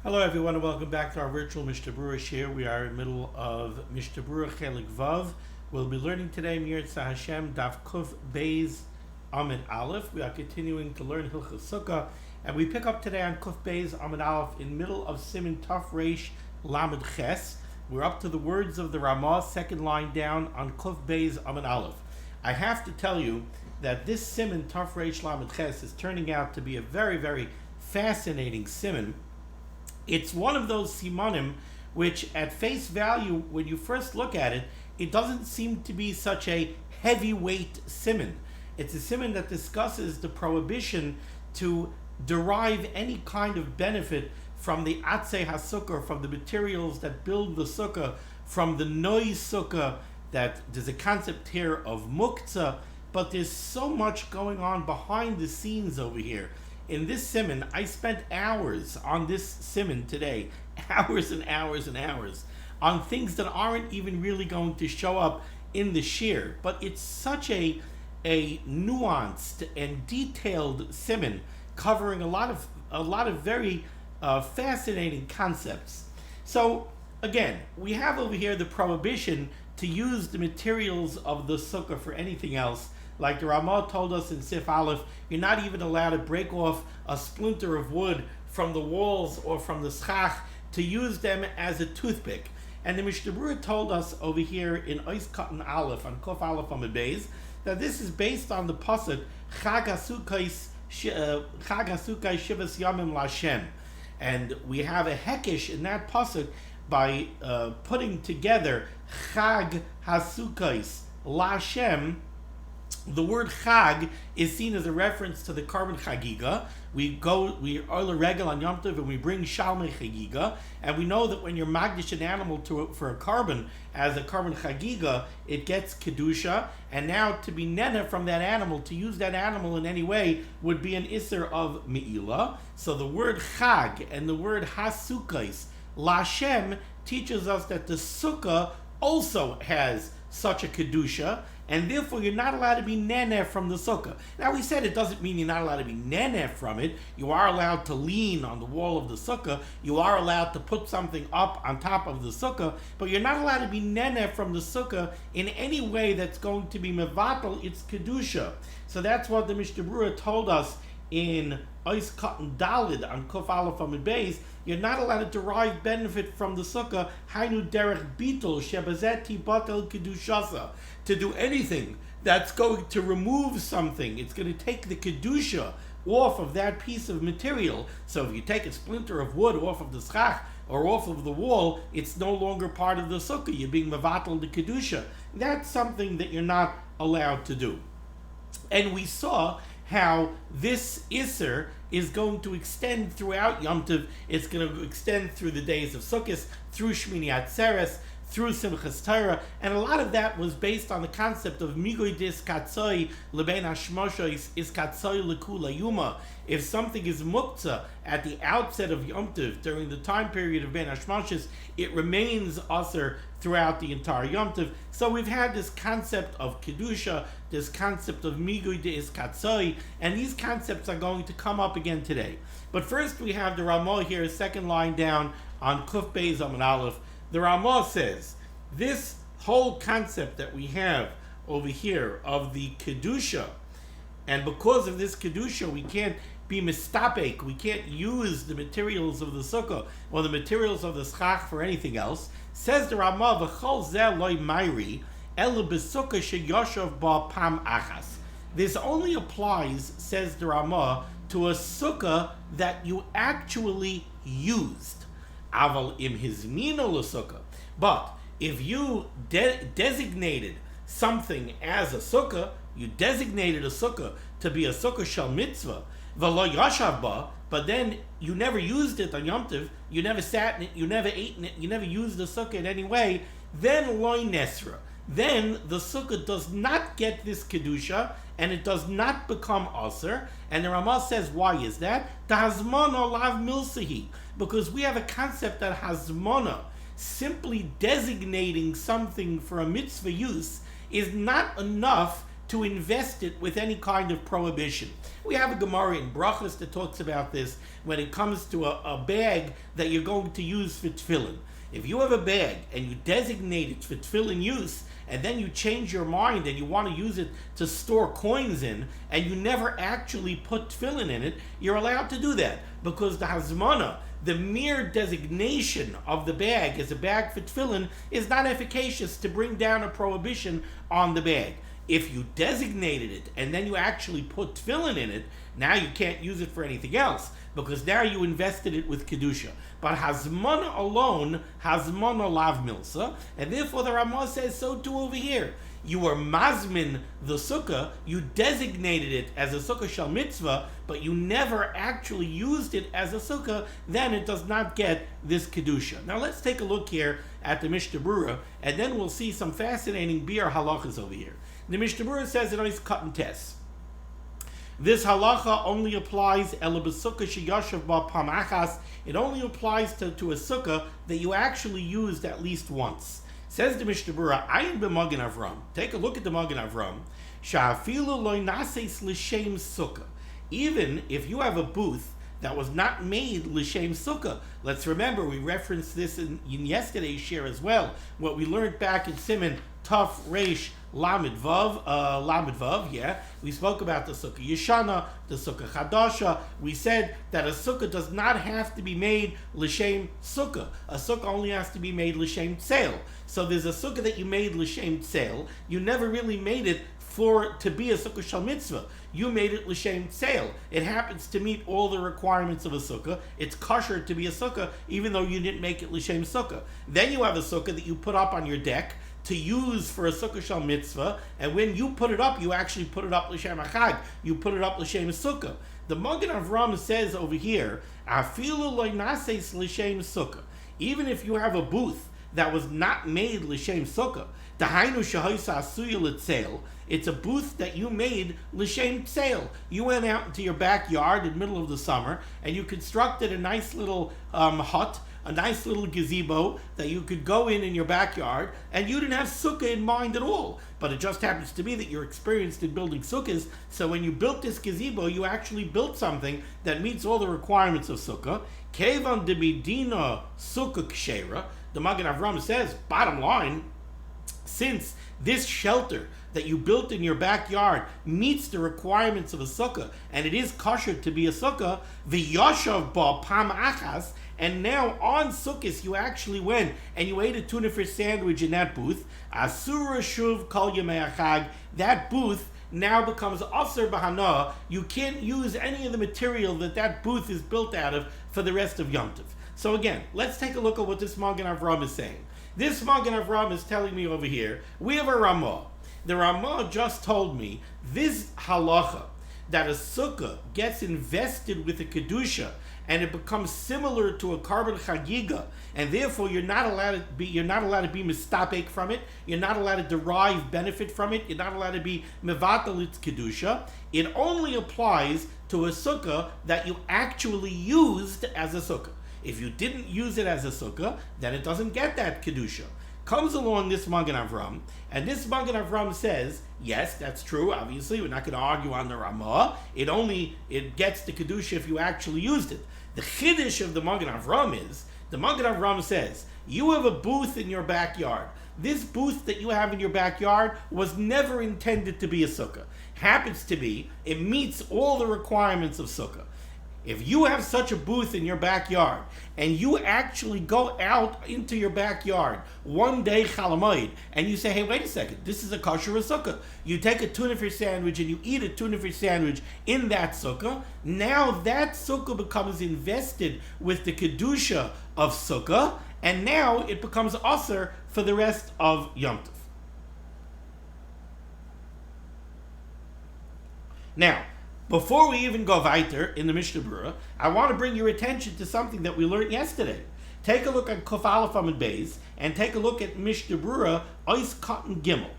Hello everyone and welcome back to our virtual Mishnah Berurah share. We are in the middle of Mishnah Berurah Chelik Vav. We'll be learning today Mirza Hashem Daf Kuf Beis Amid Aleph. We are continuing to learn Hilchos Sukkah, and we pick up today on Kuf Beis Amid Aleph in middle of Siman Taf Reish Lamed Ches. We're up to the words of the Ramah, second line down on Kuf Beis Amid Aleph. I have to tell you that this Siman Taf Reish Lamed Ches is turning out to be a very, very fascinating Siman. It's one of those simanim which, at face value, when you first look at it, it doesn't seem to be such a heavyweight siman. It's a siman that discusses the prohibition to derive any kind of benefit from the atzei hasukkah, from the materials that build the sukkah, from the noise sukkah. That there's a concept here of muktzah, but there's so much going on behind the scenes over here. In this siman, I spent hours on this siman today, hours and hours and hours, on things that aren't even really going to show up in the shir. But it's such a nuanced and detailed siman, covering a lot of very fascinating concepts. So again, we have over here the prohibition to use the materials of the sukkah for anything else. Like the Ramah told us in Sif Aleph, you're not even allowed to break off a splinter of wood from the walls or from the schach to use them as a toothpick. And the Mishnah Berurah told us over here in Ois Katan Aleph, on Kof Aleph Amud Beis, that this is based on the pasuk Chag HaSukkah Shivas Yamim Lashem. And we have a hekesh in that pasuk by putting together Chag HaSukkah Lashem. The word chag is seen as a reference to the carbon chagiga. We oil a regel on Yom Tov and we bring shalmei chagiga, and we know that when you're magdish an animal for a carbon as a carbon chagiga, it gets kedusha, and now to be nena from that animal, to use that animal in any way, would be an isser of me'ilah. So the word chag and the word hasukais lashem teaches us that the sukkah also has such a kedusha, and therefore you're not allowed to be neneh from the sukkah. Now we said it doesn't mean you're not allowed to be neneh from it. You are allowed to lean on the wall of the sukkah. You are allowed to put something up on top of the sukkah, but you're not allowed to be neneh from the sukkah in any way that's going to be mevatel its kedusha. So that's what the Mishnah Berurah told us in Ois Katan Dalid on Kuf Aleph Amud Beis. You're not allowed to derive benefit from the sukkah, hainu derech bitul shebazeti batel kedushasa, to do anything that's going to remove something. It's going to take the kedusha off of that piece of material. So if you take a splinter of wood off of the schach or off of the wall, it's no longer part of the sukkah. You're being mevatel the kedusha. That's something that you're not allowed to do. And we saw how this Isser is going to extend throughout Yom Tov. It's going to extend through the days of Sukkot, through Shmini Atzeres, through Simchas Torah, and a lot of that was based on the concept of Migoy dis Katzoi Lebein Hashmosha is Katzoi Lekula Yuma. If something is muktzah at the outset of Yom Tov, during the time period of Ben Hashmoshes, it remains aser throughout the entire Yom Tov. So we've had this concept of Kedusha, this concept of Migoy dis Katzoi, and these concepts are going to come up again today. But first we have the Ramah here, second line down on Kuf Beis Amud Aleph. The Ramah says, this whole concept that we have over here of the Kedusha, and because of this Kedusha, we can't be mistapek, we can't use the materials of the sukkah or the materials of the schach for anything else. Says the Ramah, v'chol zeh loy mayri, ela b'sukkah sheyoshav ba pam achas. This only applies, says the Ramah, to a sukkah that you actually used. Aval im hizmino l'sukkah. But if you designated something as a sukkah, you designated a sukkah to be a sukkah shel mitzvah, v'lo yashav ba, but then you never used it on Yom Tov, you never sat in it, you never ate in it, you never used the sukkah in any way, then loy nesra. Then the sukkah does not get this kedusha, and it does not become aser. And the Ramah says, why is that? Tahazmona lav milsahi, because we have a concept that hazmona, simply designating something for a mitzvah use, is not enough to invest it with any kind of prohibition. We have a Gemara in Brachos that talks about this when it comes to a bag that you're going to use for tefillin. If you have a bag and you designate it for tefillin use, and then you change your mind and you want to use it to store coins in, and you never actually put tefillin in it, you're allowed to do that, because the hazmana, the mere designation of the bag as a bag for tefillin, is not efficacious to bring down a prohibition on the bag. If you designated it and then you actually put tefillin in it, now you can't use it for anything else, because now you invested it with kedusha. But hazmana alone, hazmana lav milsa, and therefore the Ramah says so too over here. You were mazmin the sukkah, you designated it as a sukkah shel mitzvah, but you never actually used it as a sukkah, then it does not get this kedusha. Now let's take a look here at the Mishnah Berurah, and then we'll see some fascinating biur halachos over here. The Mishnah Berurah says it is cut and test. This halacha only applies it only applies to a sukkah that you actually used at least once. Says the Mishnah Berurah, Ayin b'Magen Avram. Take a look at the Magen Avram. Sha'afilu lo nases l'shem sukkah. Even if you have a booth that was not made l'shem sukkah. Let's remember, we referenced this in yesterday's share as well. What we learned back in Siman Taf Reish Lamid Vav, we spoke about the Sukkah Yeshana, the Sukkah Chadasha. We said that a Sukkah does not have to be made L'Shem Sukkah. A Sukkah only has to be made L'Shem Tseil. So there's a Sukkah that you made L'Shem Tseil. You never really made it to be a Sukkah Shal Mitzvah. You made it L'Shem Tseil. It happens to meet all the requirements of a Sukkah. It's kosher to be a Sukkah, even though you didn't make it L'Shem Sukkah. Then you have a Sukkah that you put up on your deck to use for a Sukkah Shal Mitzvah, and when you put it up, you actually put it up L'Shem Achag. You put it up L'Shem Sukkah. The Magen Avram says over here, Afilu lo nases L'Shem Sukkah. Even if you have a booth that was not made L'Shem Sukkah, Dahainu Shahoisa Asuya L'Tseil, it's a booth that you made L'Shem Tseil. You went out into your backyard in the middle of the summer, and you constructed a nice little hut, a nice little gazebo that you could go in your backyard, and you didn't have sukkah in mind at all. But it just happens to be that you're experienced in building sukkahs, so when you built this gazebo, you actually built something that meets all the requirements of sukkah. Kevan de Medina sukkah kshera. The Magen Avram says, bottom line, since this shelter that you built in your backyard meets the requirements of a sukkah, and it is kosher to be a sukkah, the yashav ba pam achas, and now on Sukkot you actually went and you ate a tuna fish sandwich in that booth, asura shuv kol yemei achag, that booth now becomes aser b'hana. You can't use any of the material that booth is built out of for the rest of Yom Tov. So again, let's take a look at what this Magen Avram is saying. This Magen Avram is telling me over here, we have a Ramah. The Ramah just told me this halacha, that a sukkah gets invested with a kedusha and it becomes similar to a carbon chagiga, and therefore you're not allowed to be mistapek from it. You're not allowed to derive benefit from it. You're not allowed to be mevatel its kedusha. It only applies to a sukkah that you actually used as a sukkah. If you didn't use it as a sukkah, then it doesn't get that kedusha. Comes along this Magen Avram, and this Magen Avram says, yes, that's true, obviously, we're not going to argue on the Ramah, it gets the kedusha if you actually used it. The chiddush of the Magen Avram is, the Magen Avram says, you have a booth in your backyard. This booth that you have in your backyard was never intended to be a sukkah. Happens to be, it meets all the requirements of sukkah. If you have such a booth in your backyard, and you actually go out into your backyard one day chalamoid, and you say, hey, wait a second, this is a kosher sukkah. You take a tuna fish sandwich and you eat a tuna fish sandwich in that sukkah. Now that sukkah becomes invested with the kedusha of sukkah, and now it becomes aser for the rest of Yom Tov. Now, before we even go weiter in the Mishnah Berurah, I want to bring your attention to something that we learned yesterday. Take a look at Kuf Aleph Amud Beis, and take a look at Mishnah Berurah Ois Cotton Gimel.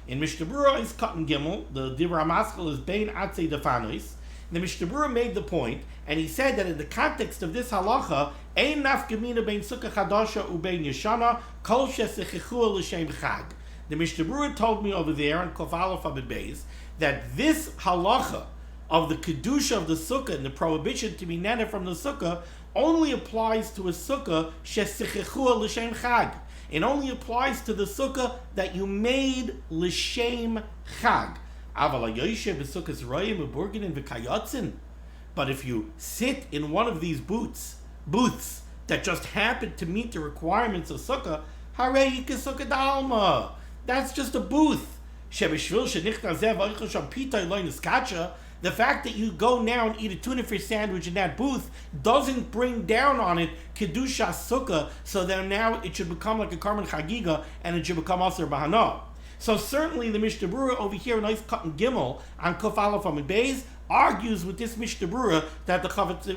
In Mishnah Berurah Ois Cotton Gimel, the Dibra Maskal is Bein Atzei Defanois. The Mishnah Berurah made the point, and he said that in the context of this halacha, Ein nafkamina bein Sukkah Chadasha ubein Yeshana, kol shesechichua l'shem chag. The Mishnah Berurah told me over there on Kof Aleph Amud Beis that this halacha of the kedusha of the sukkah and the prohibition to be nana from the sukkah only applies to a sukkah shesichechua l'shem chag. It only applies to the sukkah that you made l'shem chag. But if you sit in one of these booths that just happen to meet the requirements of sukkah, harei sukkah dalma. That's just a booth. The fact that you go now and eat a tuna fish sandwich in that booth doesn't bring down on it kedusha sukkah, so that now it should become like a karman chagiga and it should become aser bahana. So certainly the Mishnah Berurah over here in Ois Katan Gimel on Kof Aleph Amud Beis argues with this Mishnah Berurah that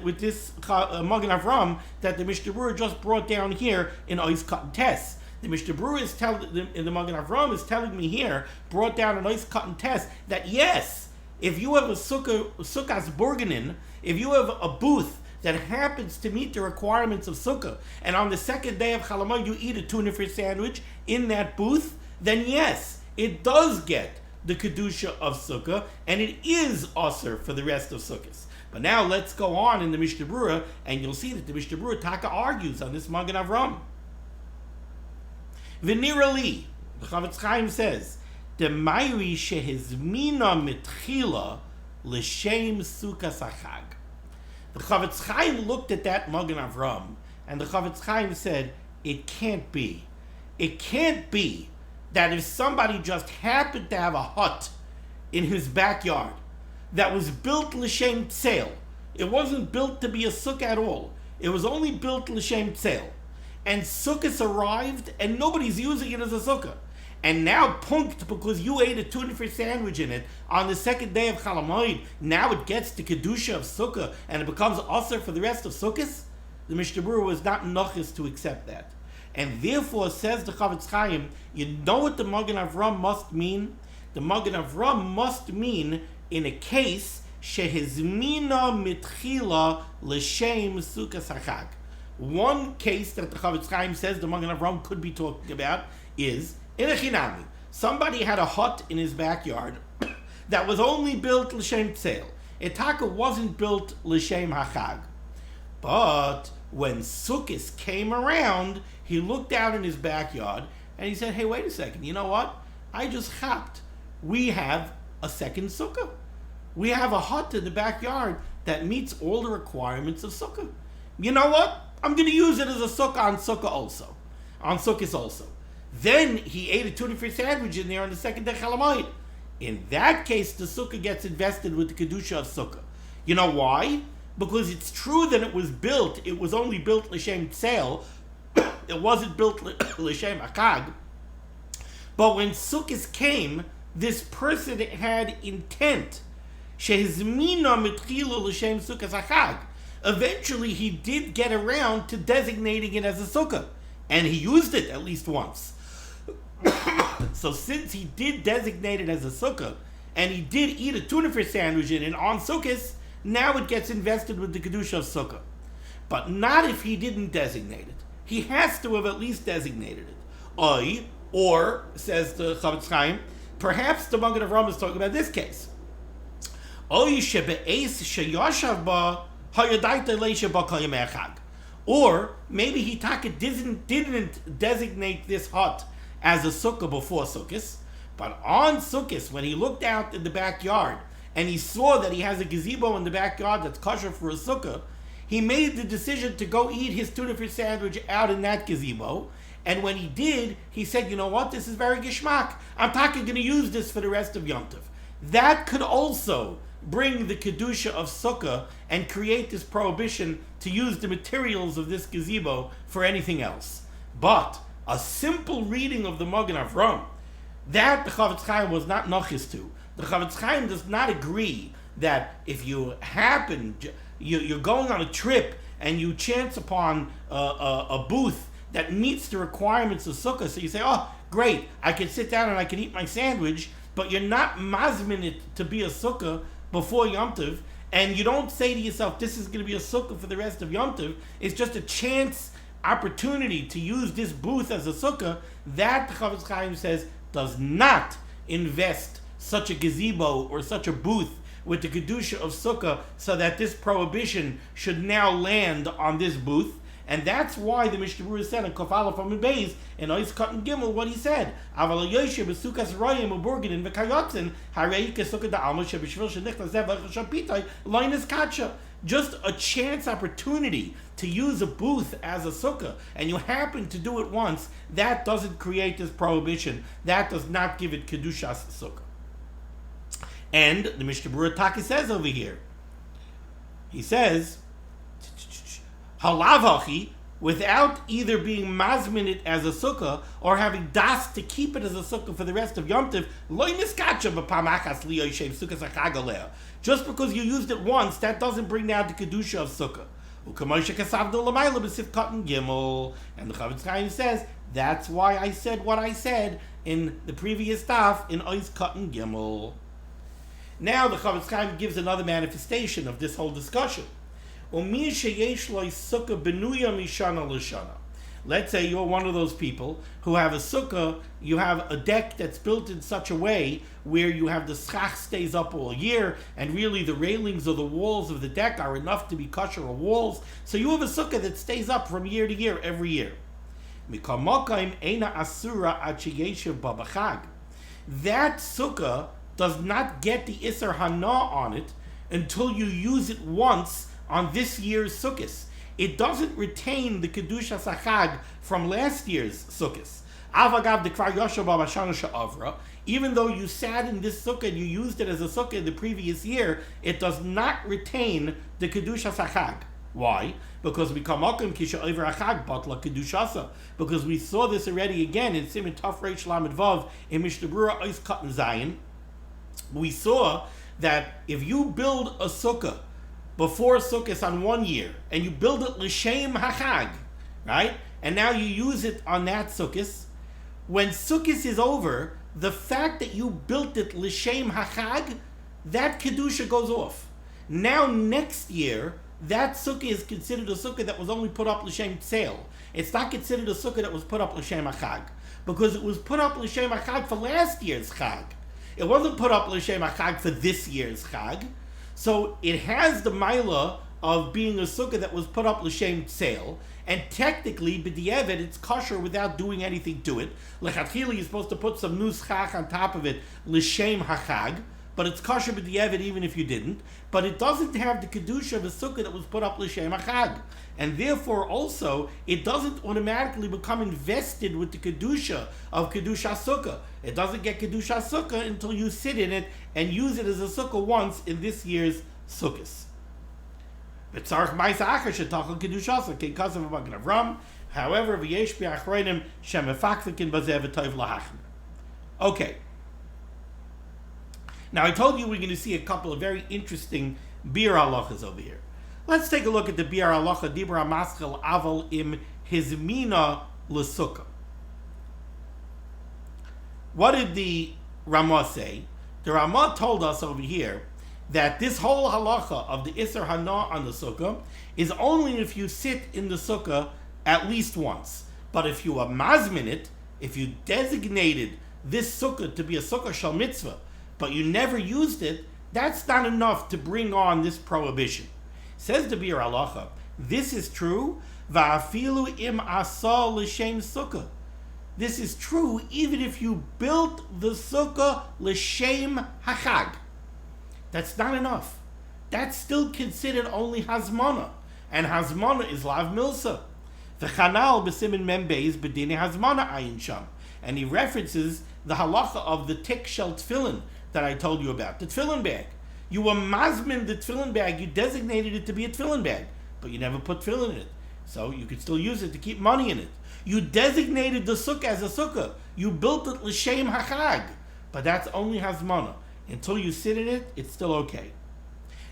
with this Magen Avram that the Mishnah Berurah just brought down here in Ois Katan Tes. The Mishnah Berurah is telling the Magen Avram is telling me here, brought down in Ois Katan Tes, that yes, if you have a sukkah's burgenin, if you have a booth that happens to meet the requirements of sukkah, and on the second day of Chalamoid you eat a tuna fish sandwich in that booth, then yes, it does get the kedusha of sukkah, and it is aser for the rest of sukkahs. But now let's go on in the Mishnah Berurah, and you'll see that the Mishnah Berurah Taka argues on this Magen Avram. V'nirali, the Chavetz Chaim says, the Mayri shehizmina mitchila l'shem sukkah sachag. The Chavetz Chaim looked at that Magen Avram, and the Chavetz Chaim said, it can't be. It can't be that if somebody just happened to have a hut in his backyard that was built l'shem tzeil, it wasn't built to be a sukkah at all. It was only built l'shem tzeil. And sukkahs arrived, and nobody's using it as a sukkah. And now, punked because you ate a tuna fish sandwich in it on the second day of Chalamoid, now it gets the kedusha of sukkah, and it becomes aser for the rest of sukkahs? The Mishnah Berurah was not nochis to accept that. And therefore, says the Chavetz Chaim, you know what the Magen Avram must mean? The Magen Avram must mean in a case shehizmina mitchila l'shem sukkah sachag. One case that the Chavetz Chaim says the Magen Avram could be talking about is in a chinami. Somebody had a hut in his backyard that was only built l'shem tzeil. Itaka wasn't built l'shem hachag. But when Sukkot came around, he looked out in his backyard and he said, hey, wait a second, you know what? I just chapped. We have a second sukkah. We have a hut in the backyard that meets all the requirements of sukkah. You know what? I'm going to use it as a sukkah on sukkah also. On sukkahs also. Then he ate a tuna fish sandwich in there on the second day Chalamoid. In that case, the sukkah gets invested with the kedusha of sukkah. You know why? Because it's true that it was only built l'shem tzeil. It wasn't built l'shem akag. But when sukkahs came, this person had intent. Shehizmina mitchilu l'shem sukkah akag. Eventually, he did get around to designating it as a sukkah. And he used it at least once. So since he did designate it as a sukkah, and he did eat a tuna fish sandwich in it on sukkahs, now it gets invested with the kedusha of sukkah. But not if he didn't designate it. He has to have at least designated it. Or, says the Chavetz Chaim, perhaps the Magen Avram is talking about this case. Or maybe he didn't designate this hut as a sukkah before Sukkot, but on Sukkot, when he looked out in the backyard and he saw that he has a gazebo in the backyard that's kosher for a sukkah, he made the decision to go eat his tuna fish sandwich out in that gazebo. And when he did, he said, you know what, this is very gishmak. I'm going to use this for the rest of Yom Tov. That could also bring the kedusha of sukkah and create this prohibition to use the materials of this gazebo for anything else. But a simple reading of the Magen Avram, that the Chavetz Chaim was not nochis to. The Chavetz Chaim does not agree that if you happen, you're going on a trip and you chance upon a booth that meets the requirements of sukkah, so you say, oh, great, I can sit down and I can eat my sandwich, but you're not mazmin it to be a sukkah before Yom Tov, and you don't say to yourself, this is going to be a sukkah for the rest of Yom Tov. It's just a chance opportunity to use this booth as a sukkah. That the Chavetz Chaim says does not invest such a gazebo or such a booth with the kedusha of Sukkah so that this prohibition should now land on this booth. And that's why the Mishnah Berurah said in Kofala from Beis in Ois Cotton Gimel what he said. Aval Yoshe b'Sukkahs Royim u'Burgin in V'Kayotzin Harei Kesukkah da'alma sheb'shvil shenichnas zevach shapitai loinus kacha. Just a chance opportunity to use a booth as a sukkah, and you happen to do it once, that doesn't create this prohibition. That does not give it kedushas sukkah. And the Mishnah Berurah Taki says over here, he says, halavachi, without either being mazmin it as a sukkah or having das to keep it as a sukkah for the rest of Yom Tov, lo niskacha b'pamachas li yoshev sukkah sachag aleh. Just because you used it once, that doesn't bring down the kedusha of sukkah. U'kamoshe kasavdu l'mayla b'sif cotton gimel. And the Chavetz Chaim says, that's why I said what I said in the previous daf in Ois Cotton Gimel. Now the Chavetz Chaim gives another manifestation of this whole discussion. Let's say you're one of those people who have a sukkah, you have a deck that's built in such a way where you have the schach stays up all year, and really the railings or the walls of the deck are enough to be kosher walls. So you have a sukkah that stays up from year to year, every year. That sukkah does not get the Isser Hana on it until you use it once on this year's Sukkahs. It doesn't retain the Kedusha Sachag from last year's Sukkahs. Avagav dekvar Yosha b'Mashana she'avra. Even though you sat in this Sukkah and you used it as a Sukkah in the previous year, it does not retain the Kedusha Sachag. Why? Because we kamakim kisha over achag batla kedushasa. Because we saw this already again in Siman Taf Reish Lamed Vav in Mishnah Berurah Ois Cotton Zayin. We saw that if you build a sukkah before Sukkot on 1 year, and you build it l'shem hachag, right? And now you use it on that Sukkot. When Sukkot is over, the fact that you built it l'shem hachag, that kedusha goes off. Now next year, that sukkah is considered a sukkah that was only put up l'shem tzeil. It's not considered a sukkah that was put up l'shem hachag, because it was put up l'shem hachag for last year's chag. It wasn't put up l'shem hachag for this year's chag. So it has the milah of being a sukkah that was put up l'shem tzeil, and technically, b'di'evet, it's kosher without doing anything to it. Lechatchila, you're supposed to put some nuschach on top of it, l'shem hachag, but it's kosher b'di'evet even if you didn't. But it doesn't have the kedusha of a sukkah that was put up l'shem hachag, and therefore also it doesn't automatically become invested with the kedusha of kedusha sukkah. It doesn't get kedusha sukkah until you sit in it and use it as a sukkah once in this year's sukkahs. However, okay. Now I told you we're going to see a couple of very interesting bir halachos over here. Let's take a look at the bir halacha dibra maschel aval im hizmina l'sukkah. What did the Ramah say? The Ramah told us over here that this whole halacha of the Isser Hana on the sukkah is only if you sit in the sukkah at least once. But if you are mazmin it, if you designated this sukkah to be a sukkah shal mitzvah, but you never used it, that's not enough to bring on this prohibition. Says the Bir Halacha, this is true, va'afilu im asa l'shem sukkah. This is true even if you built the sukkah l'shem hachag. That's not enough. That's still considered only hazmana, and hazmana is lav milsa. V'chanal b'simin membeis b'dini hazmana ayin sham. And he references the halacha of the tik shel tefillin that I told you about, the tefillin bag. You were mazmin the tefillin bag, you designated it to be a tefillin bag, but you never put tefillin in it. So you could still use it to keep money in it. You designated the sukkah as a sukkah. You built it l'shem hachag, but that's only hazmana. Until you sit in it, it's still okay.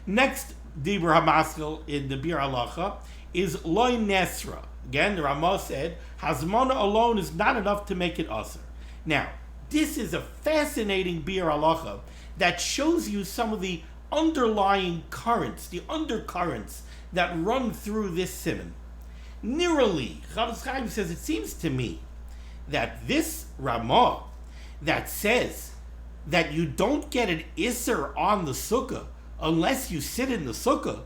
Next dibur hamaskil in the bir halacha is loy nesra. Again, the Ramah said hazmana alone is not enough to make it aser. Now, this is a fascinating bir halacha that shows you some of the underlying currents, the undercurrents that run through this siman. Nirali, Chavetz Chaim says, it seems to me that this Ramah that says that you don't get an Isser on the Sukkah unless you sit in the Sukkah,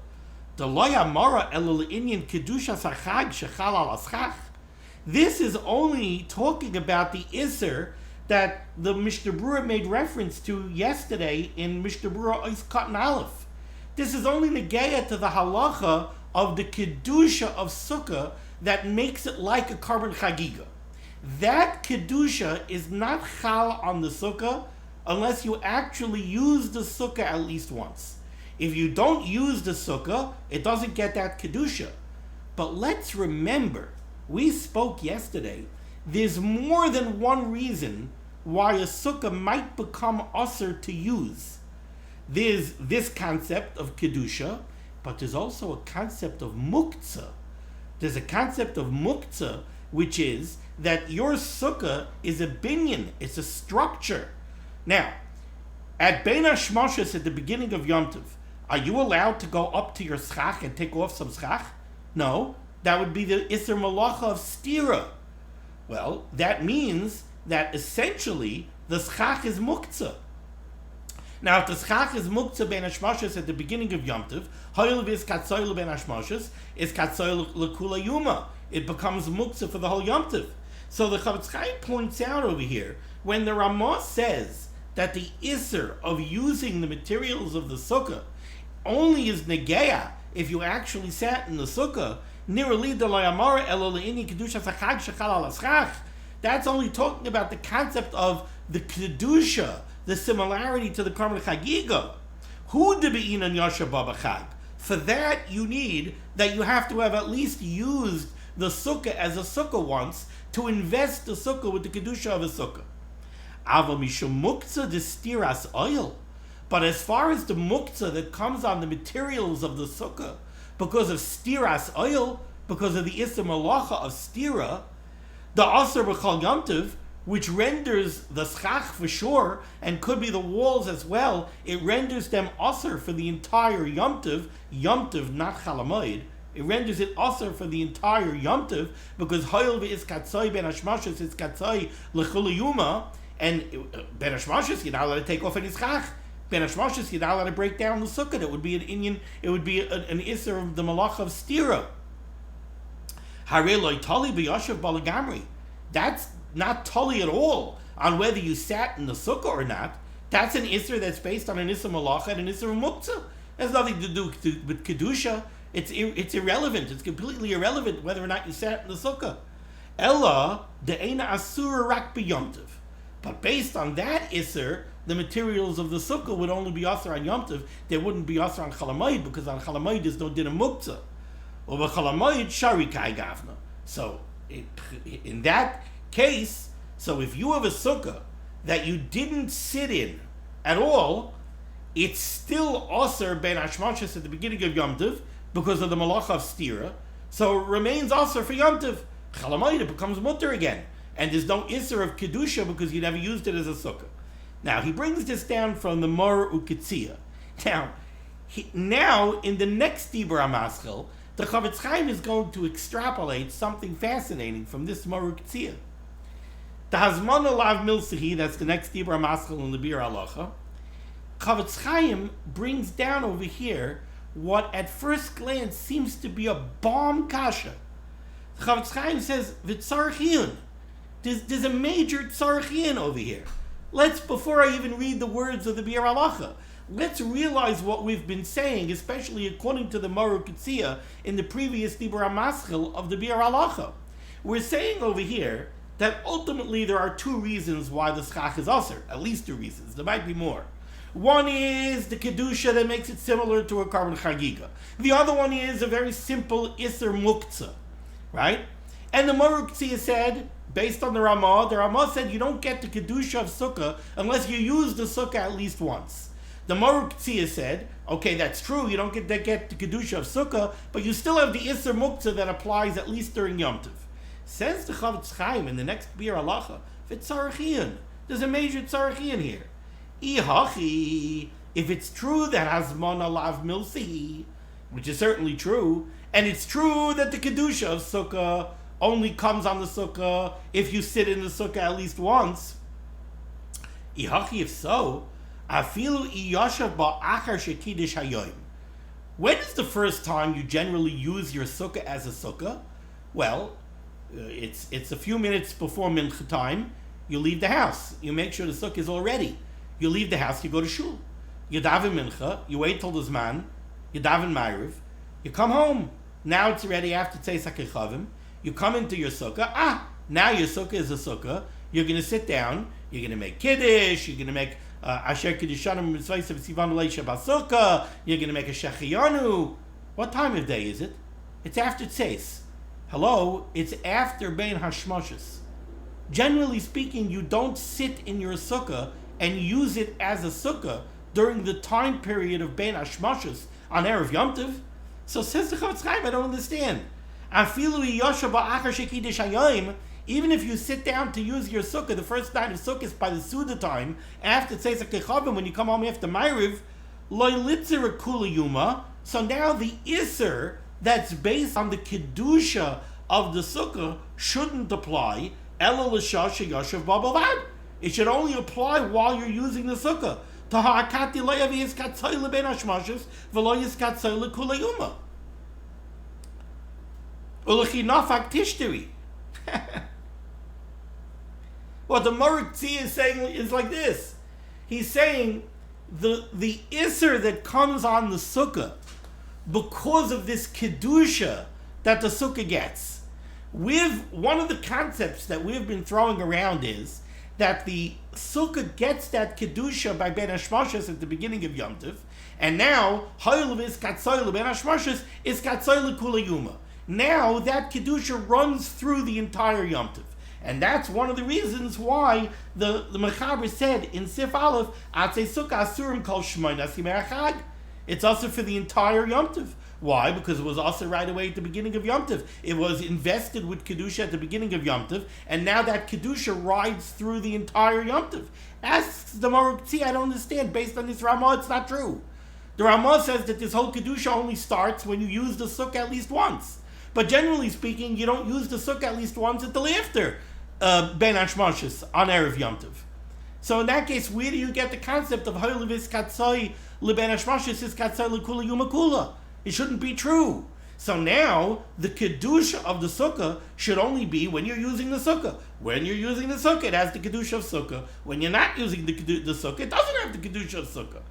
the loya mara elul inyan kedusha sachag shechal al aschach. This is only talking about the Isser that the Mishnah Berurah made reference to yesterday in Mishnah Berurah Ois Katan Aleph. This is only negeya to the halacha of the kedusha of Sukkah that makes it like a carbon chagiga. That kedusha is not chal on the Sukkah unless you actually use the Sukkah at least once. If you don't use the Sukkah, it doesn't get that kedusha. But let's remember, we spoke yesterday, there's more than one reason why a Sukkah might become usher to use. There's this concept of kedusha, but there's also a concept of muktzah. There's a concept of muktzah, which is that your Sukkah is a binyan, it's a structure. Now, at Bein HaShmoshes at the beginning of Yom Tov, are you allowed to go up to your schach and take off some schach? No, that would be the Isser Malacha of Stira. Well, that means that essentially the schach is muktzah. Now, if the schach is muktzah Bein HaShmoshes at the beginning of Yom Tov, hoyel vis katzoy Bein HaShmoshes is katzoy lekula yuma. It becomes muktzah for the whole Yom Tov. So the Chavetz Chaim points out over here, when the Ramah says that the Isser of using the materials of the Sukkah only is negeya if you actually sat in the Sukkah, that's only talking about the concept of the kedusha, the similarity to the Karmel Chagiga. Who debe'inan yasha babachag? For that you need that you have to have at least used the Sukkah as a Sukkah once to invest the Sukkah with the kedusha of a Sukkah. Ava mishum muktzah de stiras oil. But as far as the muktzah that comes on the materials of the Sukkah, because of stiras oil, because of the Isser Malacha of stira, the Aser B'chal Yom Tov, which renders the schach for sure, and could be the walls as well, it renders them Aser for the entire Yom Tov, not Chalamoid. It renders it Aser for the entire Yom Tov, because Hoyel v'is Katzoi Ben Hashmashos is Katzoi L'chul Yuma, and Ben Hashmashos, you're not allowed to take off any schach. Ben Hashmashos, you're not allowed to break down the Sukkah. It would be an Inyan, it would be an Isser of the Malach of Stira. Harei loy tali b'yashav balagamri. That's not tali at all on whether you sat in the Sukkah or not. That's an Isser that's based on an Isser Malacha and an Isser Muktzah. It has nothing to do with Kedusha. It's irrelevant. It's completely irrelevant whether or not you sat in the Sukkah. Ella de'ena asura rak b'yom tov. But based on that Isser, the materials of the Sukkah would only be Asr on Yom Tov. They wouldn't be Asr on Chalamayid, because on Chalamayid there's no din of Muktzah. Or Chalamayid Shari Kai Gavna. So, in that case, so if you have a Sukkah that you didn't sit in at all, it's still Asr Ben Hashmashos at the beginning of Yom Tov, because of the Malach of Stira, so it remains Asr for Yom Tov. Chalamayid, it becomes Mutter again. And there's no Isser of Kedusha because you never used it as a Sukkah. Now, he brings this down from the Mor Uketzia. Now, in the next Dibur HaMaschil, the Chavetz Chaim is going to extrapolate something fascinating from this Mor Uketzia. The Hazmana Lav Milsahi, that's the next Dibur HaMaschil in the Bir Halacha, Chavetz Chaim brings down over here what at first glance seems to be a bomb kasha. Chavetz Chaim says, V'tzarchiyun. There's a major tzarchiyun over here. Before I even read the words of the Bir Halacha, let's realize what we've been saying, especially according to the Mor Uketzia in the previous Dibur HaMaschil of the Bir Halacha. We're saying over here that ultimately there are two reasons why the schach is aser. At least two reasons. There might be more. One is the kedusha that makes it similar to a carbon chagiga. The other one is a very simple Isser Muktzah, right? And the Mor Uketzia said, based on the Ramah said you don't get the kedusha of Sukkah unless you use the Sukkah at least once. The Mor Uketzia said, okay, that's true, you don't get the kedusha of Sukkah, but you still have the Isser Muktzah that applies at least during Yom Tov. Says the Chavetz Chaim in the next Bir Halacha, V'tzarchiyun. There's a major tzarchiyun here. Ihachi, if it's true that Hazmana Lav Milsi, which is certainly true, and it's true that the kedusha of Sukkah only comes on the Sukkah if you sit in the Sukkah at least once, Ihachi, if so, afilu iyashav ba'achar shekidish hayoim. When is the first time you generally use your sukkah as a sukkah? Well, it's a few minutes before mincha time. You leave the house. You make sure the sukkah is all ready. You leave the house, you go to shul. You daven mincha, you wait till the zman, you daven ma'ariv, you come home. Now it's ready after Tzeis HaKechavim. You come into your sukkah. Now your sukkah is a sukkah. You're going to sit down. You're going to make kiddush. You're going to make Asher Kiddushanim Mitzvaysev Sivan Leisha Basukkah. You're going to make a Shechiyanu. What time of day is it? It's after Tzeis. Hello? It's after Bein Hashmoshes. Generally speaking, you don't sit in your sukkah and use it as a sukkah during the time period of Bein Hashmoshes on Erev Yom Tov. So says the Chavetz Chaim, I don't understand. Even if you sit down to use your sukkah, the first night of sukkah is by the Suda time, after Tzeis HaKechavim, when you come home after Ma'ariv, loy litzera kula yuma. So now the Isser that's based on the Kedusha of the sukkah shouldn't apply. Ela l'shah sheyoshev b'balvad. It should only apply while you're using the sukkah. Tahakati lo yavi yiskatzoi l'bein hashmoshes v'lo yiskatzoi l'kula yuma. U'lechinafak tishteri. What the Maritzi is saying is like this. He's saying the Isser that comes on the sukkah because of this Kedusha that the sukkah gets. One of the concepts that we've been throwing around is that the sukkah gets that Kedusha by Ben Hashmoshes at the beginning of Yom Tov, and now Haylev is Katzoy Ben Hashmoshes is Katzoy Kula Yuma. Now that Kedusha runs through the entire Yom Tov. And that's one of the reasons why the Mechaber said in Sif Aleph, Atzei Sukkah Asurim Kol Shmoynas Yimei HaChag. It's also for the entire Yom Tov. Why? Because it was also right away at the beginning of Yom Tov. It was invested with Kedusha at the beginning of Yom Tov, and now that Kedusha rides through the entire Yom Tov. Asks the Marukzi, I don't understand. Based on this Ramah, it's not true. The Ramah says that this whole Kedusha only starts when you use the Sukkah at least once. But generally speaking, you don't use the Sukkah at least once until after Ben Hashmoshes on Erev Yom Tov. So in that case, where do you get the concept of Haylevis Katzoi LeBen Hashmoshes is Katzoi LeKula Yuma Kula? It shouldn't be true. So now, the Kedusha of the Sukkah should only be when you're using the Sukkah. When you're using the Sukkah, it has the Kedusha of Sukkah. When you're not using the Sukkah, it doesn't have the Kedusha of Sukkah.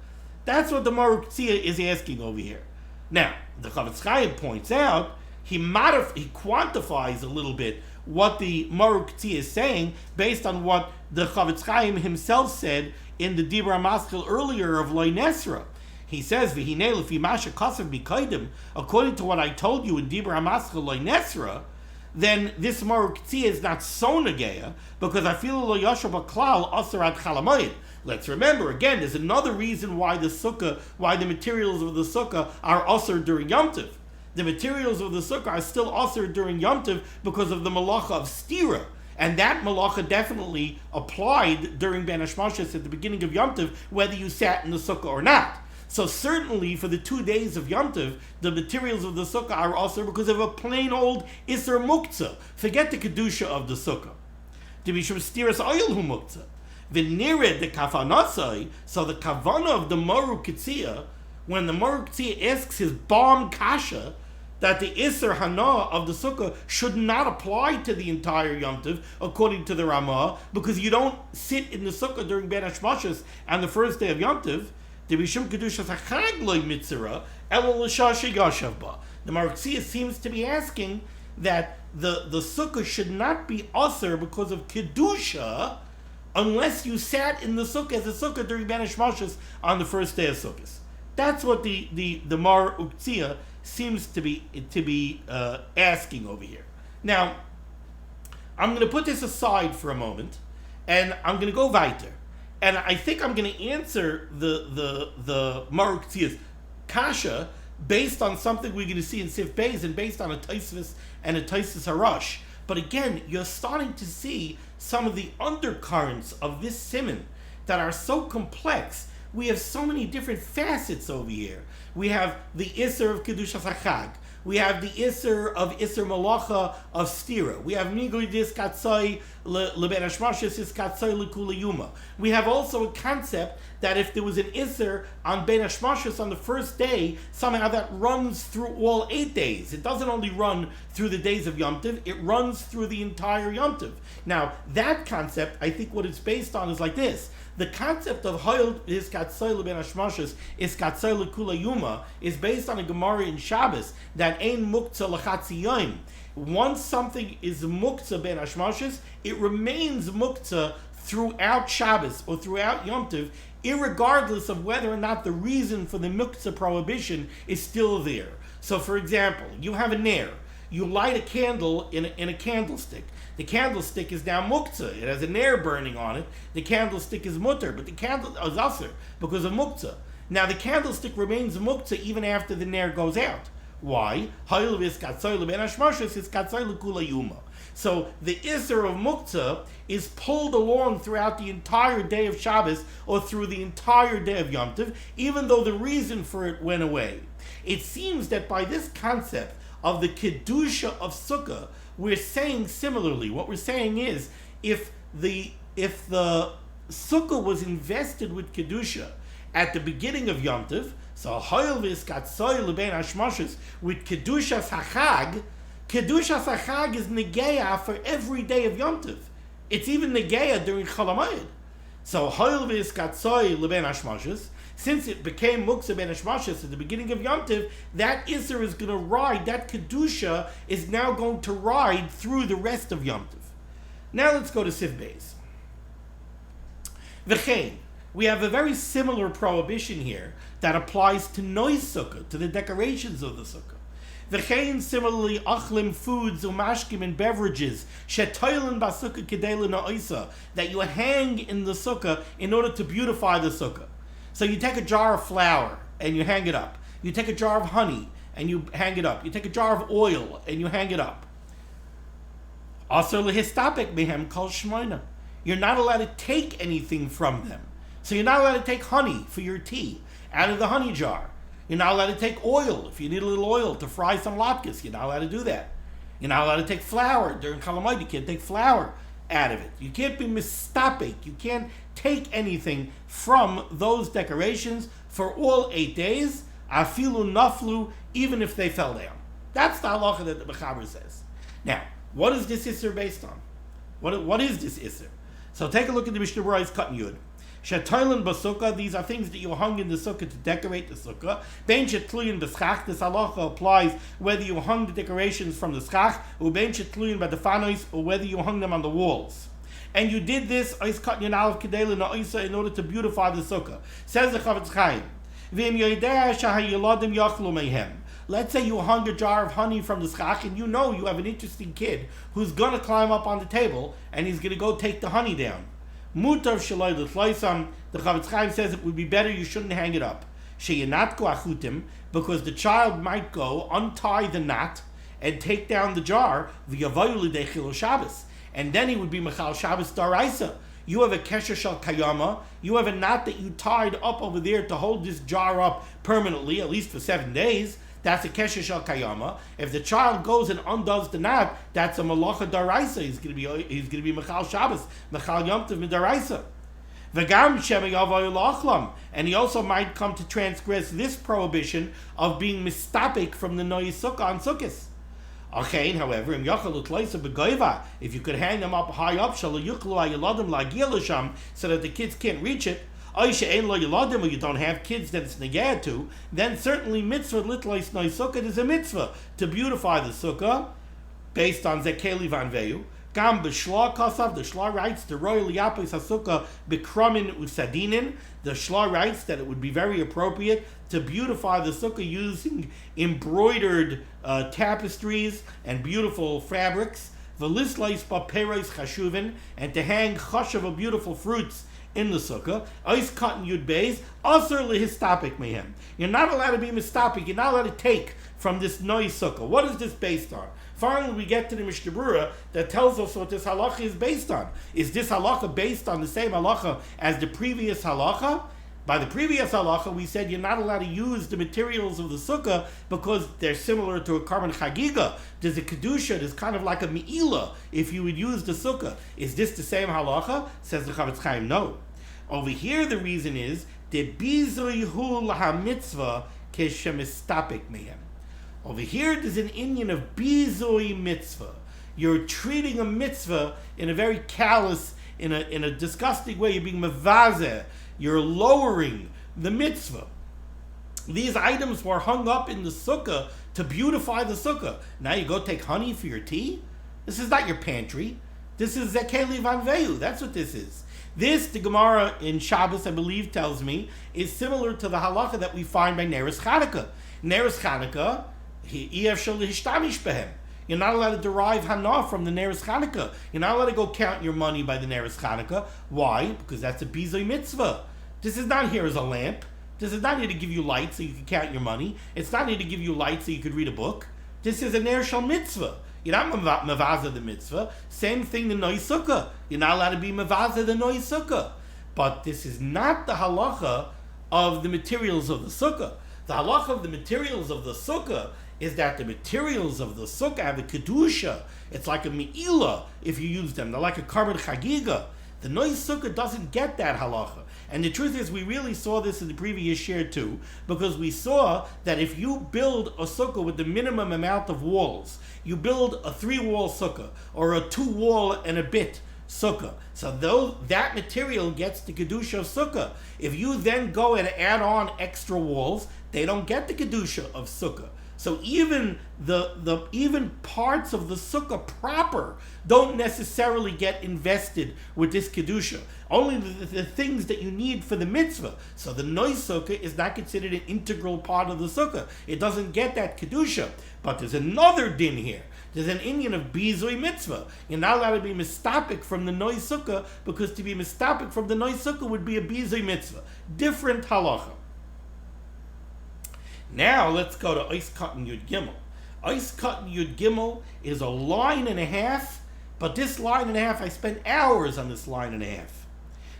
That's what the Maruk Tzia is asking over here. Now, the Chavetz Chaim points out, he quantifies a little bit what the Maruk Tzia is saying based on what the Chavetz Chaim himself said in the Dibra Maskil earlier of Loy Nesra. He says, "V'hinei lefi masha kasav mikaydim," according to what I told you in Dibra Maskil Loy Nesra, then this Maruk Tzia is not so negeya, because I feel lo yashav baklal asarat chalamayid. Let's remember, again, there's another reason why the materials of the sukkah are usher during Yom Tov. The materials of the sukkah are still usher during Yom Tov because of the malacha of stira. And that malacha definitely applied during Ben Hashmoshes at the beginning of Yom Tov, whether you sat in the sukkah or not. So certainly for the 2 days of Yom Tov, the materials of the sukkah are usher because of a plain old Isser Muktzah. Forget the Kedusha of the sukkah. To be sure, stiras oil hu Muktzah. V'nired the kavanasai, so the kavana of the Maruk Tzia, when the Maruk Tzia asks his bomb kasha, that the Isser Hana of the Sukkah should not apply to the entire Yom Tov, according to the Ramah, because you don't sit in the Sukkah during Ben Hashmoshes on the first day of Yom Tov. The Bishum Kedushas HaChag Lo Mitzera, Ela L'Shah Sheyoshev Ba. The Maruk Tzia seems to be asking that the Sukkah should not be Aser because of Kedusha, unless you sat in the Sukkah as a Sukkah during Ben Hashmoshes on the first day of Sukkot. That's what the Maruk Tzia seems to be asking over here. Now, I'm going to put this aside for a moment, and I'm going to go weiter. And I think I'm going to answer the Maruk Tzia's kasha based on something we're going to see in Sif Beis and based on a Taisvis and a Taisvis Harash. But again, you're starting to see some of the undercurrents of this Siman that are so complex. We have so many different facets over here. We have the Isser of Kedushas HaChag. We have the Isser of Isser Malacha of Stira. We have Migui Dis Katsai Leben Hashmashis Is Katsai Lekula Yuma. We have also a concept that if there was an Isser on Ben Hashmashis on the first day, somehow that runs through all 8 days. It doesn't only run through the days of Yom Tov, it runs through the entire Yom Tov. Now, that concept, I think what it's based on is like this. The concept of Hoyl is Katsoi Leben Hashmashis is Katsoi Lekula Yuma is based on a Gemara in Shabbos that Ein Muktzah Lachatzi Yom. Once something is Muktzah Ben Hashmashis, it remains Muktzah throughout Shabbos or throughout Yom Tov, irregardless of whether or not the reason for the Muktzah prohibition is still there. So, for example, you have a ner. You light a candle in a candlestick. The candlestick is now muktzah. It has a ner burning on it. The candlestick is mutter, but the candle is aser because of muktzah. Now the candlestick remains muktzah even after the ner goes out. Why? So the Isser of muktzah is pulled along throughout the entire day of Shabbos or through the entire day of Yom Tov, even though the reason for it went away. It seems that by this concept of the kedusha of Sukkah, we're saying similarly. What we're saying is, if the Sukkah was invested with kedusha at the beginning of Yom Tov, so hoyel v'iskatzoy l'bein hashmashos with kedushas hachag is negeya for every day of Yom Tov. It's even negeya during Chol HaMoed. So hoyel v'iskatzoy l'bein hashmashos, since it became Muktzah Ben Hashmashis at the beginning of Yom Tov, that Isser is going to ride, that Kedusha is now going to ride through the rest of Yom Tov. Now let's go to Siv Beis. V'chein, we have a very similar prohibition here that applies to Nois Sukkah, to the decorations of the Sukkah. V'chein, similarly, achlim, foods, umashkim, and beverages, shetoilen basukkah kedei l'na'isa, that you hang in the Sukkah in order to beautify the Sukkah. So you take a jar of flour and you hang it up. You take a jar of honey and you hang it up. You take a jar of oil and you hang it up. Also, lehistapek mehem kol shmoina. You're not allowed to take anything from them. So you're not allowed to take honey for your tea out of the honey jar. You're not allowed to take oil. If you need a little oil to fry some latkes, you're not allowed to do that. You're not allowed to take flour during Chol HaMoed. You can't take flour out of it. You can't be mistapek. You can't take anything from those decorations for all 8 days, afilu naflu, even if they fell down. That's the halacha that the Mechaber says. Now, what is this Isser based on? What is this Isser? So take a look at the Mishnah Berurah's Cotton Yud. Shetoilen b'sukkah, these are things that you hung in the sukkah to decorate the sukkah. Bein shetluyin b'schach, this halacha applies whether you hung the decorations from the schach, or bein shetluyin b'defanois, or whether you hung them on the walls. And you did this in order to beautify the sukkah. Says the Chavetz Chaim, let's say you hung a jar of honey from the schach and you know you have an interesting kid who's going to climb up on the table and he's going to go take the honey down. Mutav shaloi l'tloisam, the Chavetz Chaim says it would be better you shouldn't hang it up. Sheyenatko achutim, because the child might go untie the knot and take down the jar v'yavayu l'dei chilul Shabbos. And then he would be Mechal Shabbos Daraisa. You have a Kesher Shal Kayama. You have a knot that you tied up over there to hold this jar up permanently, at least for 7 days. That's a Kesher Shal Kayama. If the child goes and undoes the knot, that's a Malacha Daraisa. He's going to be Mechal Shabbos, Mechal Yom Tov Daraisa. V'gam Shemi Yavayu L'achlam. And he also might come to transgress this prohibition of being mistapik from the Noy Sukkah on Sukkos. However, if you could hang them up high up, so that the kids can't reach it, or you don't have kids that it's neged to, then certainly mitzvah litlois noy sukkah is a mitzvah to beautify the sukkah based on zekeli vanveyu. Gam b'shla kasav, the Shla writes, the royal yapis hasukah b'kramin usadinin. The Shla writes that it would be very appropriate to beautify the sukkah using embroidered tapestries and beautiful fabrics. V'lislais ba'peros chashuvin, and to hang chashav of beautiful fruits in the sukkah. Ice cotton yud beis aser lehistapik mehem. You're not allowed to be mistapik. You're not allowed to take from this noy sukkah. What is this based on? Finally, we get to the Mishnah Berurah that tells us what this halacha is based on. Is this halacha based on the same halacha as the previous halacha? By the previous halacha, we said you're not allowed to use the materials of the sukkah because they're similar to a carbon chagiga. There's a kedusha, there's kind of like a me'ilah if you would use the sukkah. Is this the same halacha? Says the Chavetz Chaim, no. Over here, the reason is the bizui hu lahamitzvah keshemistapik mehem. Over here, there's an inyan of bizui mitzvah. You're treating a mitzvah in a very callous, in a disgusting way. You're being mevazeh. You're lowering the mitzvah. These items were hung up in the sukkah to beautify the sukkah. Now you go take honey for your tea? This is not your pantry. This is zekeli vanveu. That's what this is. This, the Gemara in Shabbos, I believe, tells me, is similar to the halacha that we find by Neres Chanukah. Neres Chanukah, you're not allowed to derive hana from the Neres Chanukah. You're not allowed to go count your money by the Neres Chanukah. Why? Because that's a bizui mitzvah. This is not here as a lamp. This is not here to give you light so you can count your money. It's not here to give you light so you could read a book. This is a ner shel mitzvah. You're not mevazah the mitzvah. Same thing the noi sukkah. You're not allowed to be mevazah the noi sukkah. But this is not the halacha of the materials of the sukkah. The halacha of the materials of the sukkah is that the materials of the sukkah have a kedusha. It's like a me'ilah if you use them. They're like a carbon chagiga. The noi sukkah doesn't get that halacha. And the truth is, we really saw this in the previous year too, because we saw that if you build a sukkah with the minimum amount of walls, you build a 3-wall sukkah or a 2-wall and a bit sukkah. So though that material gets the kedusha of sukkah, if you then go and add on extra walls, they don't get the kedusha of sukkah. So even even parts of the sukkah proper don't necessarily get invested with this kedusha. Only the things that you need for the mitzvah. So the noi sukkah is not considered an integral part of the sukkah. It doesn't get that kedusha. But there's another din here. There's an inyan of bizui mitzvah. You're not allowed to be mistapik from the noi sukkah because to be mistapik from the noi sukkah would be a bizui mitzvah. Different halacha. Now let's go to Ois Katan Yud Gimel. Ois Katan Yud Gimel is a line and a half, but this line and a half, I spent hours on this line and a half.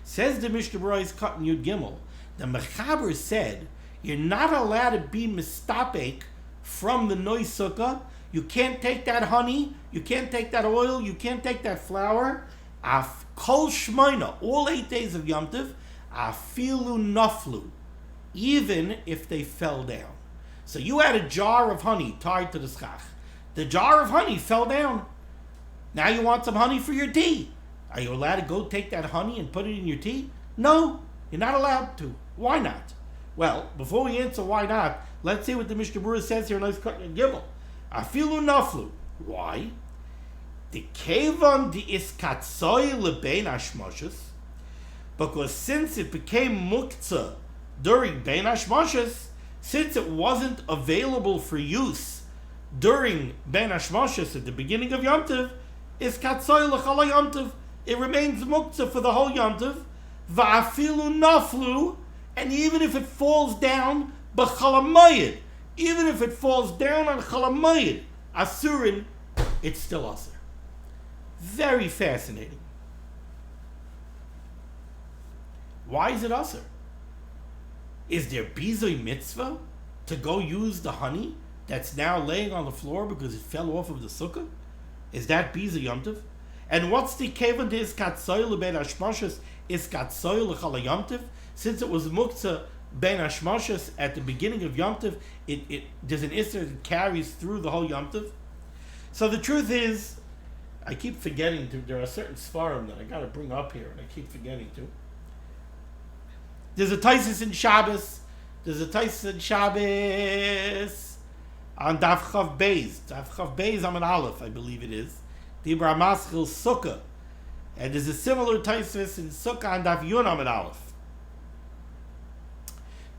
Says the Mishnah Berurah Ois Katan Yud Gimel, the Mechaber said, you're not allowed to be mistapek from the Noi Sukkah. You can't take that honey, you can't take that oil, you can't take that flour. Kol Shmoina, all 8 days of Yom Tov, afilu naflu, even if they fell down. So you had a jar of honey tied to the schach. The jar of honey fell down. Now you want some honey for your tea. Are you allowed to go take that honey and put it in your tea? No, you're not allowed to. Why not? Well, before we answer why not, let's see what the Mishnah Berurah says here in Ois Katan Gimel. Afilu naflu. Why? The kevan di iskatzoi lebein hashmoshes, because since it became muktzah during bein hashmoshes, since it wasn't available for use during bein hashmoshes at the beginning of Yom Tov, iskatzoi lechala Yom Tov. It remains muktzah for the whole Yom Tov. Va'afilu naflu, and even if it falls down, b'chalamayid, even if it falls down on chalamayid, asurin, it's still asur. Very fascinating. Why is it asur? Is there bizui mitzvah to go use the honey that's now laying on the floor because it fell off of the sukkah? Is that bizui Yom Tov? And what's the kevan de iskatzoy lebein hashmoshes iskatzoy lechala Yom Tov? Since it was muktzah bein hashmoshes at the beginning of Yom Tov, there's an issur that carries through the whole Yom Tov. So the truth is, I keep forgetting to. There are certain svarim that I got to bring up here, and I keep forgetting to. There's a Taisus in Shabbos. There's a Taisus in Shabbos on Daf Chav Beis. Daf Chav Beis Amud Aleph, I believe it is. Dibra Maschil Sukkah. And there's a similar Taisus in Sukkah on Daf Yun Amud Aleph.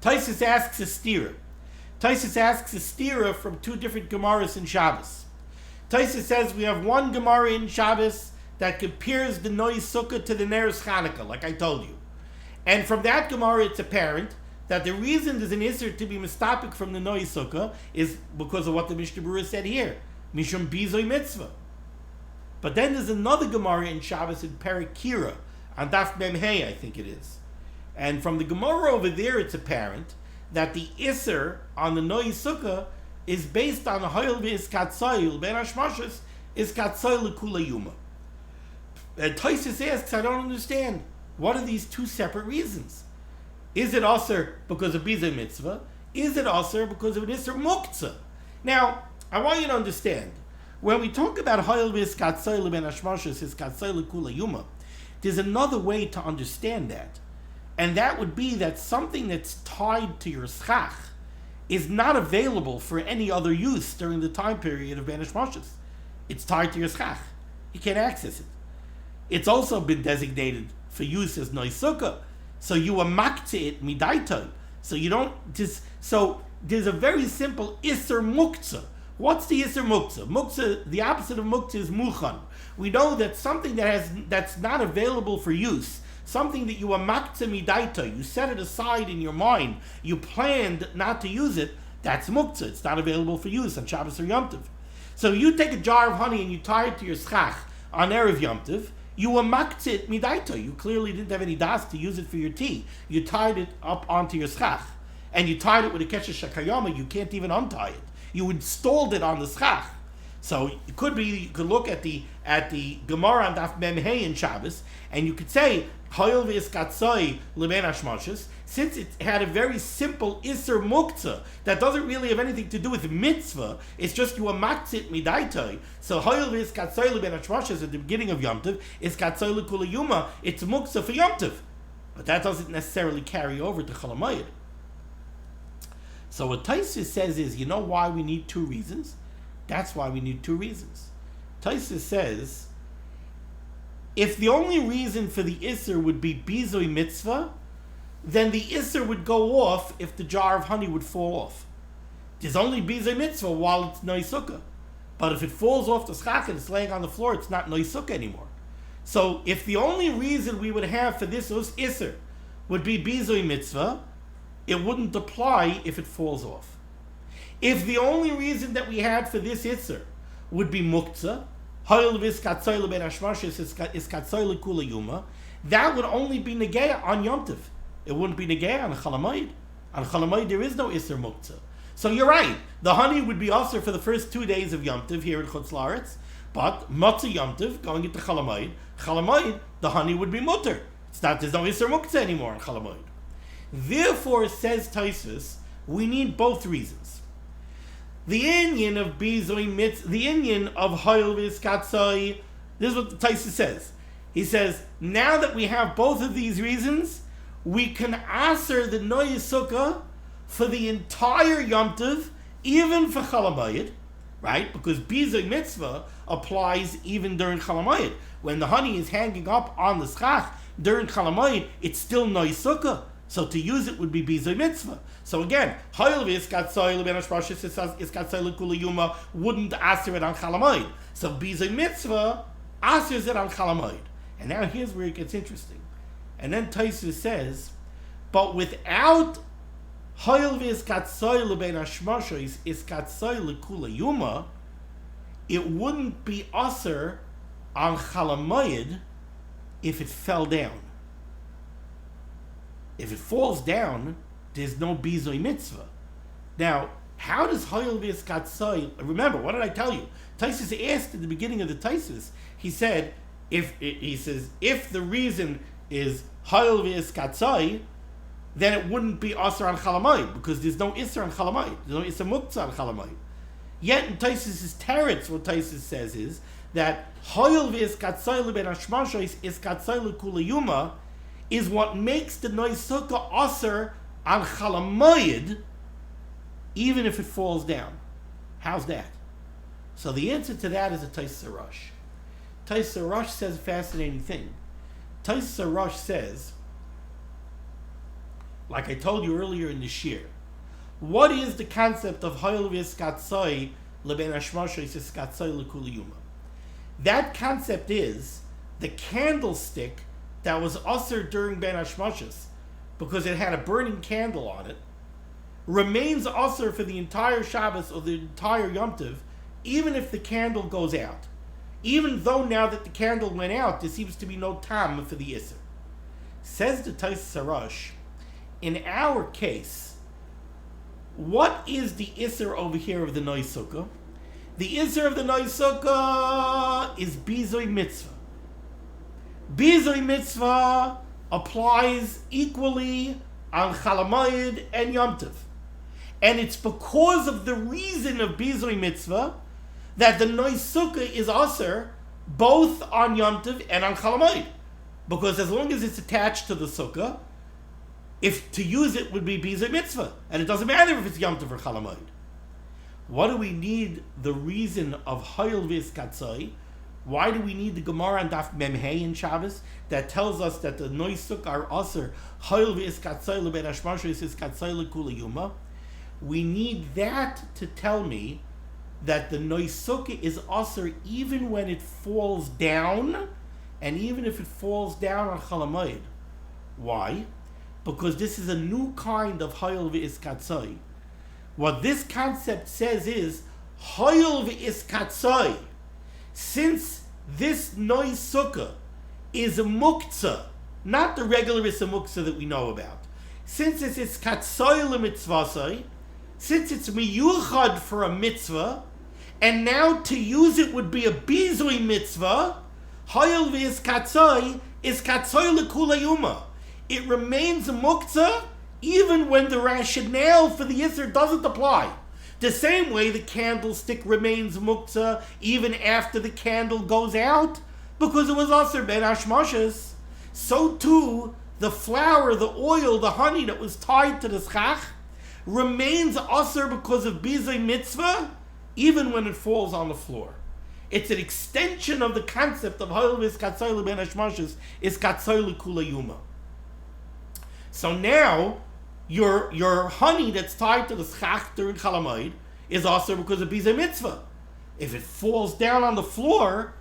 Taisus asks a stira. Taisus asks a stira from 2 different Gemaras in Shabbos. Taisus says we have one Gemara in Shabbos that compares the Noi Sukkah to the Neres Chanukah, like I told you. And from that Gemara, it's apparent that the reason there's an issur to be mistapik from the Noi Sukkah is because of what the Mishnah Berurah said here, Mishum Bizoi Mitzvah. But then there's another Gemara in Shabbos in Perek Kira, on Daf Mem Hey, I think it is, And from the Gemara over there, it's apparent that the Isser on the Noi Sukkah is based on the Hoyel v'Iskatzayil ben Hashmashas Iskatzayil Kula Yuma. And Taisus asks, I don't understand. What are these two separate reasons? Is it also because of Bizay Mitzvah? Is it also because of an Isser Muktzah? Now, I want you to understand, when we talk about Hoyel v'Iskatzayil ben Hashmashas Iskatzayil Kula Yuma, there's another way to understand that. And that would be that something that's tied to your schach is not available for any other use during the time period of Ben Hashmashas. It's tied to your schach. You can't access it. It's also been designated for use as Noi Sukkah. So you are makte it midaitai. So you don't just, so there's a very simple Isser Muktzah. What's the Isser Muktzah? Muktzah, the opposite of Muktzah is Muchan. We know that something that's not available for use, something that you are maktzeh midaita, you set it aside in your mind, you planned not to use it, that's muktzah. It's not available for use on Shabbos or Yom Tov. So you take a jar of honey and you tie it to your schach on Erev Yom Tov, you were maktzeh midaita. You clearly didn't have any das to use it for your tea. You tied it up onto your schach. And you tied it with a kesher shakayama, you can't even untie it. You installed it on the schach. So it could be, you could look at the Gemara on Daf Mem Hey in Shabbos, and you could say, Hoyel v'Iskatzai l'ben Hashmashas, since it had a very simple Isser Muktzah that doesn't really have anything to do with mitzvah, it's just you are maktzit midaitai. So Hoyel v'Iskatzai l'ben Hashmashas at the beginning of Yom Tov, Iskatzai l'kula yuma, it's Muktzah for Yom Tov. But that doesn't necessarily carry over to Chol HaMoed. So what Taisus says is, you know why we need two reasons? That's why we need two reasons. Taisus says, if the only reason for the Isser would be Bizoi Mitzvah, then the Isser would go off if the jar of honey would fall off. There's only Bizoi Mitzvah while it's Noi Sukkah. But if it falls off the schach and it's laying on the floor, it's not Noi Sukkah anymore. So if the only reason we would have for this Isser would be Bizoi Mitzvah, it wouldn't apply if it falls off. If the only reason that we had for this Isser would be Muktzah, that would only be Negeah on Yom Tov. It wouldn't be Negeah on Chol HaMoed. On Chol HaMoed there is no Isser Muktzah. So you're right, the honey would be also for the first 2 days of Yom Tov here in Chutz La'aretz, but Matzah Yom Tov, going into Chol HaMoed, the honey would be mutter. It's not, there's no Isser Muktzah anymore on Chol HaMoed. Therefore, says Taisus, we need both reasons. The inyan of Bizoi Mitzvah, the inyan of Hoyel v'Iskatzai, this is what the Taisus says. He says, now that we have both of these reasons, we can answer the Noi Sukkah for the entire Yom Tov, even for Chol HaMoed, right? Because Bizoi Mitzvah applies even during Chol HaMoed. When the honey is hanging up on the schach during Chol HaMoed, it's still Noi Sukkah. So to use it would be Bizoi Mitzvah. So again, Hoyel v'Iskatzai l'ben Hashmashas Iskatzai l'kula yuma wouldn't answer it on Chol HaMoed. So Bizoi Mitzvah answers it on Chol HaMoed. And now here's where it gets interesting. And then Taisus says, but without Hoyel v'Iskatzai l'ben Hashmashas Iskatzai l'kula yuma, it wouldn't be aser on Chol HaMoed if it fell down. If it falls down, there's no Bizoi Mitzvah. Now, how does Hoyel v'Iskatzai, remember, what did I tell you? Taisus asked at the beginning of the Taisus, he said, if the reason is Hoyel v'Iskatzai, then it wouldn't be Asr on Chol HaMoed, because there's no Isser on Chol HaMoed. There's no Isser Muktzah on Chol HaMoed. Yet in Taisus' teretz, what Taisus says is that Hoyel v'Iskatzai l'ben Hashmashos Iskatzai l'kula yuma is what makes the Noi Sukkah Asr on Chol HaMoed, even if it falls down. How's that? So the answer to that is a Taisus Rosh. Taisus Rosh says a fascinating thing. Taisus Rosh says, like I told you earlier in the shir, what is the concept of Hoyel v'Iskatzai l'ben Hashmashos Iskatzai l'kula yuma? That concept is the candlestick that was usher during Ben Hashmashas, because it had a burning candle on it, remains usher for the entire Shabbos or the entire Yom Tov, even if the candle goes out. Even though now that the candle went out, there seems to be no tam for the Isser. Says the Tais Sarash, in our case, what is the Isser over here of the Noi Sukkah? The Isser of the Noi Sukkah is Bizoi Mitzvah. Bizoi Mitzvah applies equally on Chalamayid and Yom Tov. And it's because of the reason of Bizoi Mitzvah that the Noi Sukkah is Aser both on Yom Tov and on Chalamayid. Because as long as it's attached to the Sukkah, if to use it would be Bizoi Mitzvah. And it doesn't matter if it's Yom Tov or Chalamayid. What do we need the reason of Hayil V'is Katzai? Why do we need the Gemara on Daf Memhei in Shabbos that tells us that the Noi Sukkah are Aser Hayil V'is Katzai L'bein Hashmashos is Katzai L'kula Yuma? We need that to tell me that the Noi Sukkah is Aser even when it falls down, and even if it falls down on Chalamayid. Why? Because this is a new kind of Hayil V'is Katzai. What this concept says is Hayil V'is Katzai. Since this Noi Sukkah is a muktzah, not the regular Issa muktzah that we know about, since it's Katzai l'mitzvasai, since it's miyuchad for a mitzvah, and now to use it would be a bizui mitzvah, Hayil V'is Katzai is Katzai l'kula yuma. It remains a muktzah even when the rationale for the Yisr doesn't apply. The same way the candlestick remains muktzah even after the candle goes out, because it was Aser ben Hashmashos. So too, the flour, the oil, the honey that was tied to the schach remains Aser because of Bizei Mitzvah, even when it falls on the floor. It's an extension of the concept of Hayil V'is Katzai L'bein Hashmashos is Katzai L'kula Yuma. So now, your honey that's tied to the schach during Chalamayid is also because of Bizei Mitzvah. If it falls down on the floor,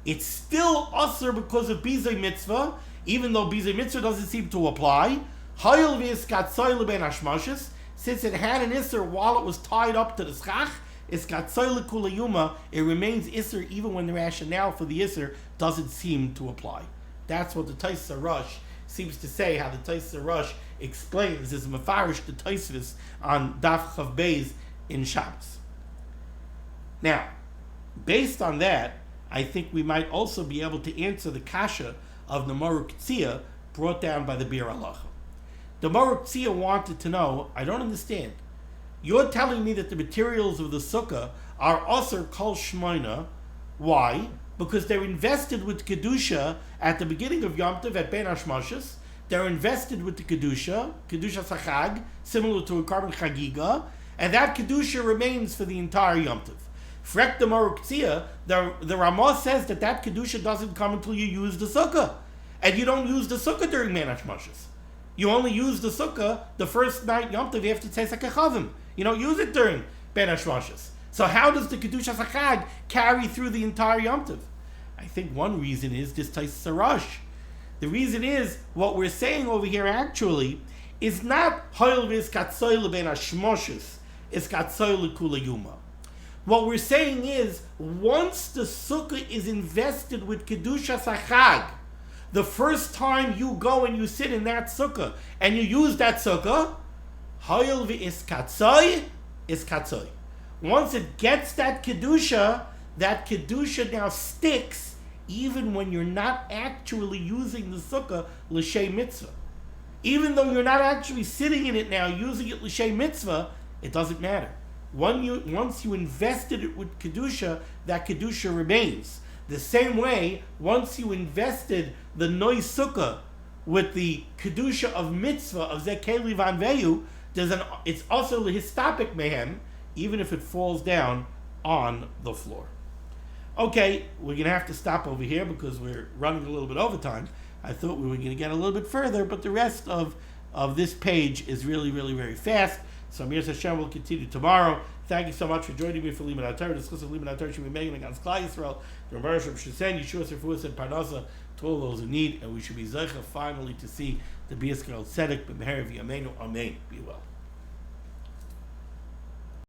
it's still Aser because of Bizei Mitzvah, even though Bizei Mitzvah doesn't seem to apply. Hayil V'is Katzai L'bein Hashmashos, since it had an Isser while it was tied up to the schach, it's Katzai L'kula Yuma, it remains Isser even when the rationale for the Isser doesn't seem to apply. That's what the Tais Sarash seems to say, how the Tais Sarash explains as Mefarish the Taisvis on Daf Chav Beis in Shabbos. Now, based on that, I think we might also be able to answer the kasha of the Moruk Tzia brought down by the Bir Halacha. The Moruk Tzia wanted to know, I don't understand. You're telling me that the materials of the Sukkah are Aser Kol Shmoina. Why? Because they're invested with Kedusha at the beginning of Yom Tov at Ben Hashmashos. They're invested with the Kedusha Sachag, similar to a carbon Chagiga, and that Kedusha remains for the entire Yom Tov. Frek the Moruk Tzia, the Ramah says that Kedusha doesn't come until you use the Sukkah. And you don't use the Sukkah during Ben Hashmashos. You only use the Sukkah the first night Yom Tov after Tzeisak HaChavim. You don't use it during Ben Hashmashos. So how does the Kedusha Sachag carry through the entire Yom Tov? I think one reason is this Tais Sarash. The reason is, what we're saying over here actually is not Hayil V'is Katzai L'bein Hashmashos, is Katzai L'kula Yuma. What we're saying is, once the Sukkah is invested with Kedusha Sachag, the first time you go and you sit in that Sukkah and you use that Sukkah, Hayil V'is Katzai is Katzai. Once it gets that Kedusha now sticks even when you're not actually using the Sukkah l'shem mitzvah. Even though you're not actually sitting in it now, using it l'shem mitzvah, it doesn't matter. Once you invested it with Kedusha, that Kedusha remains. The same way, once you invested the Noi Sukkah with the Kedusha of mitzvah, of Zekeli Van Veyu, it's also l'histapik mehem, even if it falls down on the floor. Okay, we're going to have to stop over here because we're running a little bit over time. I thought we were going to get a little bit further, but the rest of this page is really, really very fast. So Amir Hashem will continue tomorrow. Thank you so much for joining me for Limud HaTorah, discussing Limud HaTorah should be making against Klal Yisrael. The Rebbe should send Yeshua Sefuas and Parnasa to all those who need, and we should be zeicha finally to see the B'Yisrael Tzedek B'Meher V'Yameinu. Amen. Be well.